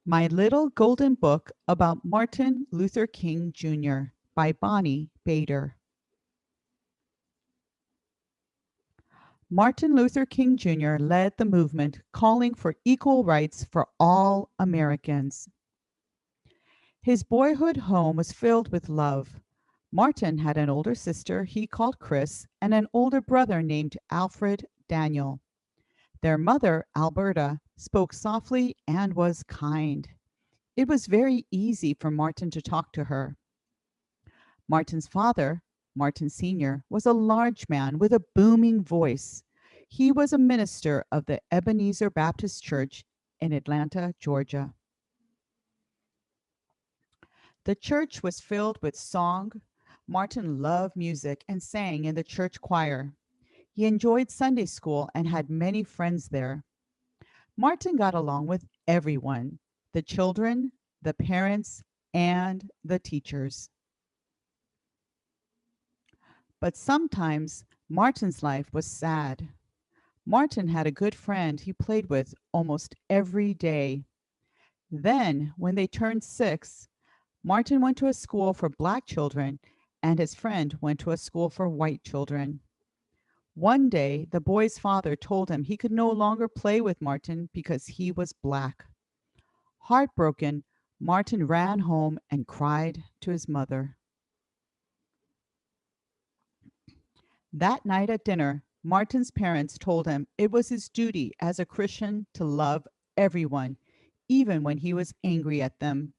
My Little Golden Book About Martin Luther King Jr. by Bonnie Bader. Martin Luther King Jr. led the movement calling for equal rights for all Americans. His boyhood home was filled with love. Martin had an older sister he called Chris and an older brother named Alfred Daniel. Their mother, Alberta, spoke softly and was kind. It was very easy for Martin to talk to her. Martin's father, Martin Sr., was a large man with a booming voice. He was a minister of the Ebenezer Baptist Church in Atlanta, Georgia. The church was filled with song. Martin loved music and sang in the church choir. He enjoyed Sunday school and had many friends there. Martin got along with everyone, the children, the parents, and the teachers. But sometimes Martin's life was sad. Martin had a good friend he played with almost every day. Then, when they turned 6, Martin went to a school for Black children, and his friend went to a school for white children. One day, the boy's father told him he could no longer play with Martin because he was Black. Heartbroken, Martin ran home and cried to his mother. That night at dinner, Martin's parents told him it was his duty as a Christian to love everyone, even when he was angry at them.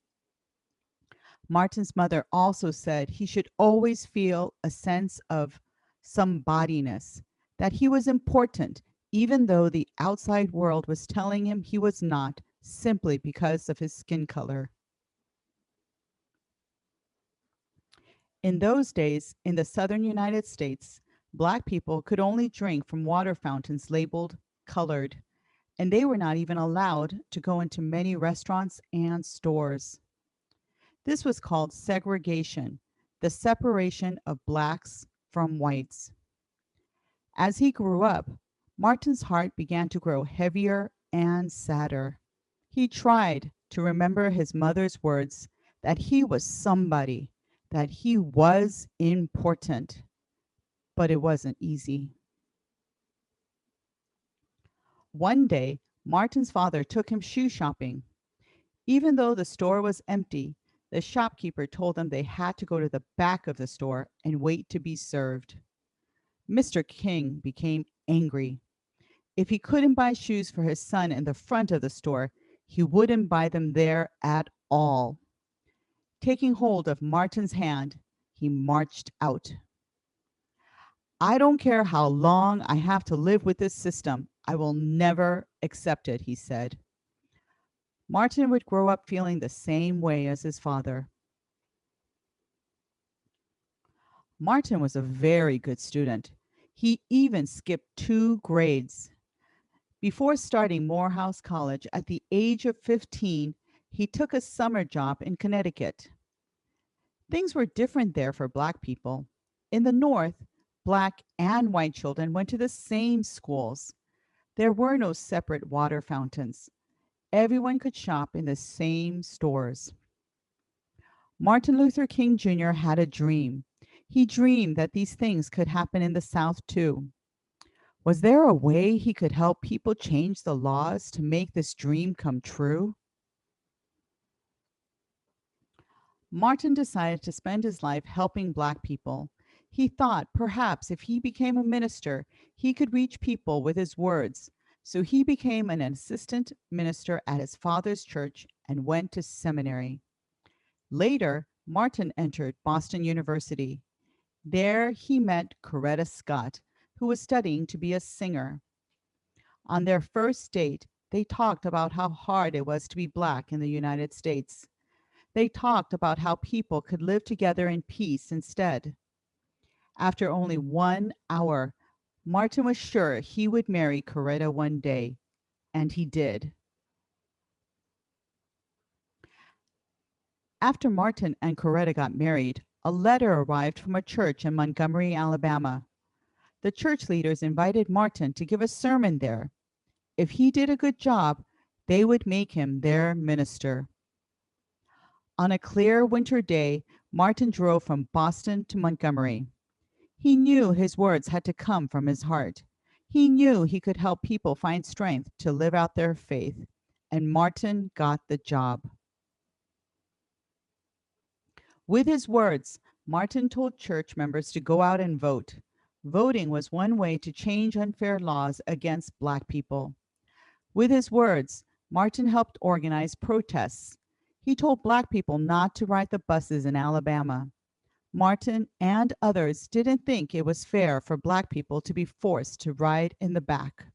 Martin's mother also said he should always feel a sense of somebodyness, that he was important, even though the outside world was telling him he was not, simply because of his skin color. In those days, in the southern United States, Black people could only drink from water fountains labeled colored, and they were not even allowed to go into many restaurants and stores. This was called segregation, the separation of Blacks from whites. As he grew up, Martin's heart began to grow heavier and sadder. He tried to remember his mother's words that he was somebody, that he was important, but it wasn't easy. One day, Martin's father took him shoe shopping. Even though the store was empty, the shopkeeper told them they had to go to the back of the store and wait to be served. Mr. King became angry. If he couldn't buy shoes for his son in the front of the store, he wouldn't buy them there at all. Taking hold of Martin's hand, he marched out. "I don't care how long I have to live with this system. I will never accept it," he said. Martin would grow up feeling the same way as his father. Martin was a very good student. He even skipped 2 grades. Before starting Morehouse College at the age of 15, he took a summer job in Connecticut. Things were different there for Black people. In the North, Black and white children went to the same schools. There were no separate water fountains. Everyone could shop in the same stores. Martin Luther King Jr. had a dream. He dreamed that these things could happen in the South too. Was there a way he could help people change the laws to make this dream come true? Martin decided to spend his life helping Black people. He thought perhaps if he became a minister, he could reach people with his words. So he became an assistant minister at his father's church and went to seminary. Later, Martin entered Boston University. There he met Coretta Scott, who was studying to be a singer. On their first date, they talked about how hard it was to be Black in the United States. They talked about how people could live together in peace instead. After only 1 hour, Martin was sure he would marry Coretta one day, and he did. After Martin and Coretta got married, a letter arrived from a church in Montgomery, Alabama. The church leaders invited Martin to give a sermon there. If he did a good job, they would make him their minister. On a clear winter day, Martin drove from Boston to Montgomery. He knew his words had to come from his heart. He knew he could help people find strength to live out their faith. And Martin got the job. With his words, Martin told church members to go out and vote. Voting was one way to change unfair laws against Black people. With his words, Martin helped organize protests. He told Black people not to ride the buses in Alabama. Martin and others didn't think it was fair for Black people to be forced to ride in the back.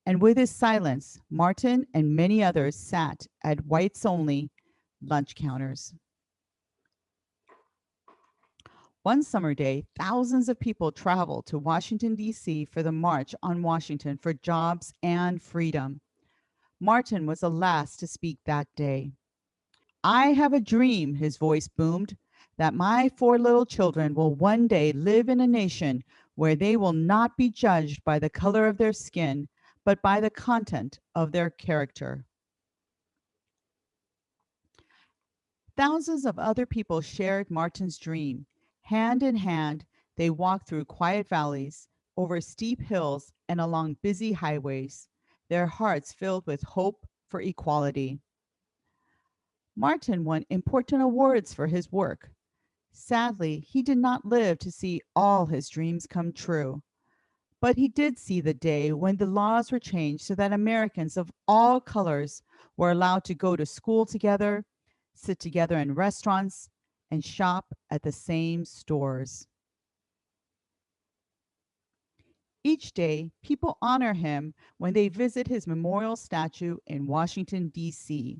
And with his silence, Martin and many others sat at whites-only lunch counters. One summer day, thousands of people traveled to Washington, D.C. for the March on Washington for Jobs and Freedom. Martin was the last to speak that day. I have a dream, his voice boomed, that my 4 little children will one day live in a nation where they will not be judged by the color of their skin, but by the content of their character. Thousands of other people shared Martin's dream. Hand in hand, they walked through quiet valleys, over steep hills, and along busy highways, their hearts filled with hope for equality. Martin won important awards for his work. Sadly, he did not live to see all his dreams come true. But he did see the day when the laws were changed so that Americans of all colors were allowed to go to school together, sit together in restaurants, and shop at the same stores. Each day, people honor him when they visit his memorial statue in Washington, D.C.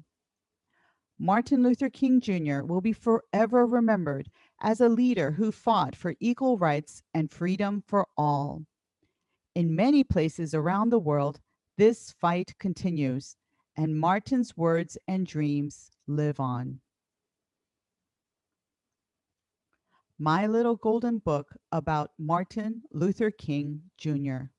Martin Luther King Jr. will be forever remembered as a leader who fought for equal rights and freedom for all. In many places around the world, this fight continues, and Martin's words and dreams live on. My Little Golden Book about Martin Luther King Jr.